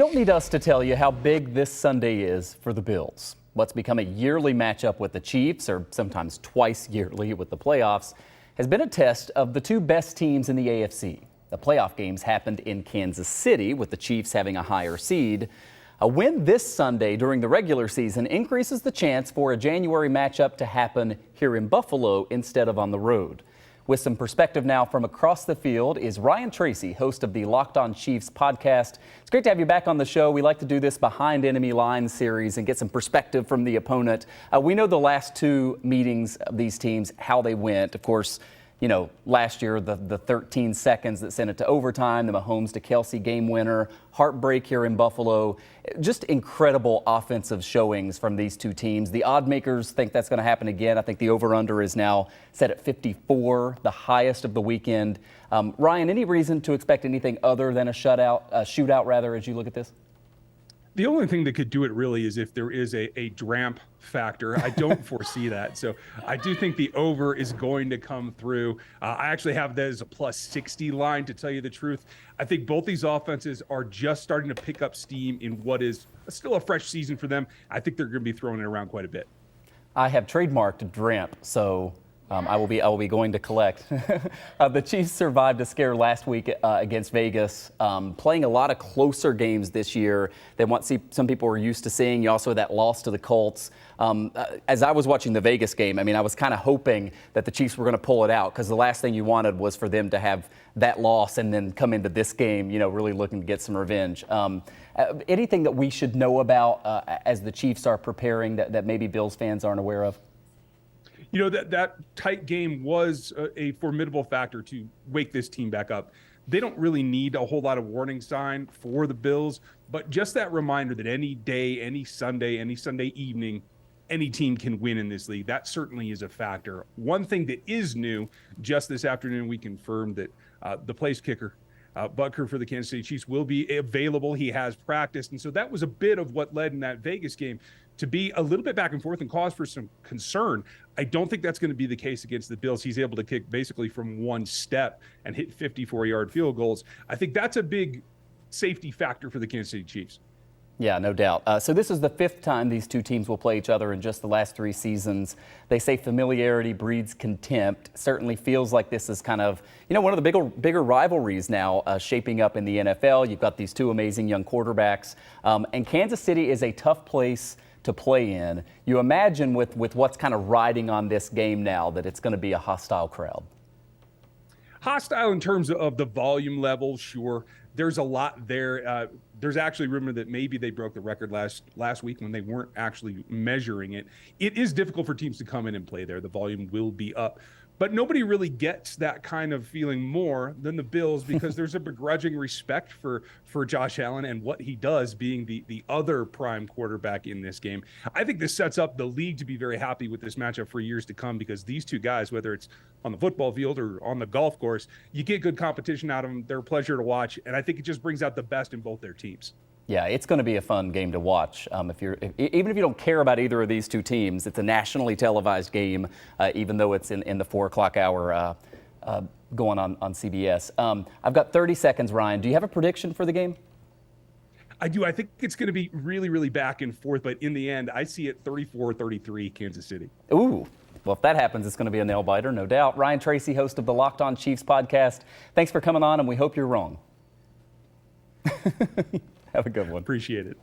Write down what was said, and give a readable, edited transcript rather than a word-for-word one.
Don't need us to tell you how big this Sunday is for the Bills. What's become a yearly matchup with the Chiefs, or sometimes twice yearly with the playoffs, has been a test of the two best teams in the AFC. The playoff games happened in Kansas City, with the Chiefs having a higher seed. A win this Sunday during the regular season increases the chance for a January matchup to happen here in Buffalo instead of on the road. With some perspective now from across the field is Ryan Tracy, host of the Locked On Chiefs podcast. It's great to have you back on the show. We like to do this Behind Enemy Lines series and get some perspective from the opponent. We know the last two meetings of these teams, how they went. Of course, you know, last year, the 13 seconds that sent it to overtime, the Mahomes to Kelsey game winner, heartbreak here in Buffalo. Just incredible offensive showings from these two teams. The odd makers think that's going to happen again. I think the over-under is now set at 54, the highest of the weekend. Ryan, any reason to expect anything other than a shootout rather, as you look at this? The only thing that could do it really is if there is a dramp factor. I don't foresee that. So I do think the over is going to come through. I actually have that as a plus 60 line, to tell you the truth. I think both these offenses are just starting to pick up steam in what is still a fresh season for them. I think they're going to be throwing it around quite a bit. I have trademarked dramp, so I will be going to collect. The Chiefs survived a scare last week against Vegas, playing a lot of closer games this year than what some people were used to seeing. You also had that loss to the Colts. As I was watching the Vegas game, I mean, I was kind of hoping that the Chiefs were going to pull it out, because the last thing you wanted was for them to have that loss and then come into this game, you know, really looking to get some revenge. Anything that we should know about as the Chiefs are preparing that maybe Bills fans aren't aware of? You know, that tight game was a formidable factor to wake this team back up. They don't really need a whole lot of warning sign for the Bills, but just that reminder that any day, any Sunday evening, any team can win in this league. That certainly is a factor. One thing that is new, just this afternoon, we confirmed that the place kicker, Butker for the Kansas City Chiefs, will be available. He has practiced. And so that was a bit of what led in that Vegas game to be a little bit back and forth and cause for some concern. I don't think that's going to be the case against the Bills. He's able to kick basically from one step and hit 54-yard field goals. I think that's a big safety factor for the Kansas City Chiefs. Yeah, no doubt. So this is the fifth time these two teams will play each other in just the last three seasons. They say familiarity breeds contempt. Certainly feels like this is kind of, you know, one of the bigger rivalries now shaping up in the NFL. You've got these two amazing young quarterbacks. And Kansas City is a tough place to play in. You imagine with what's kind of riding on this game now that it's going to be a hostile crowd. Hostile in terms of the volume level, sure. There's a lot there. There's actually rumor that maybe they broke the record last week when they weren't actually measuring it. It is difficult for teams to come in and play there. The volume will be up. But nobody really gets that kind of feeling more than the Bills, because there's a begrudging respect for Josh Allen and what he does, being the other prime quarterback in this game. I think this sets up the league to be very happy with this matchup for years to come, because these two guys, whether it's on the football field or on the golf course, you get good competition out of them. They're a pleasure to watch, and I think it just brings out the best in both their teams. Yeah, it's going to be a fun game to watch. Even if you don't care about either of these two teams, it's a nationally televised game, even though it's in the 4 o'clock hour going on CBS. I've got 30 seconds, Ryan. Do you have a prediction for the game? I do. I think it's going to be really, really back and forth, but in the end, I see it 34-33 Kansas City. Ooh. Well, if that happens, it's going to be a nail-biter, no doubt. Ryan Tracy, host of the Locked On Chiefs podcast. Thanks for coming on, and we hope you're wrong. Have a good one. Appreciate it.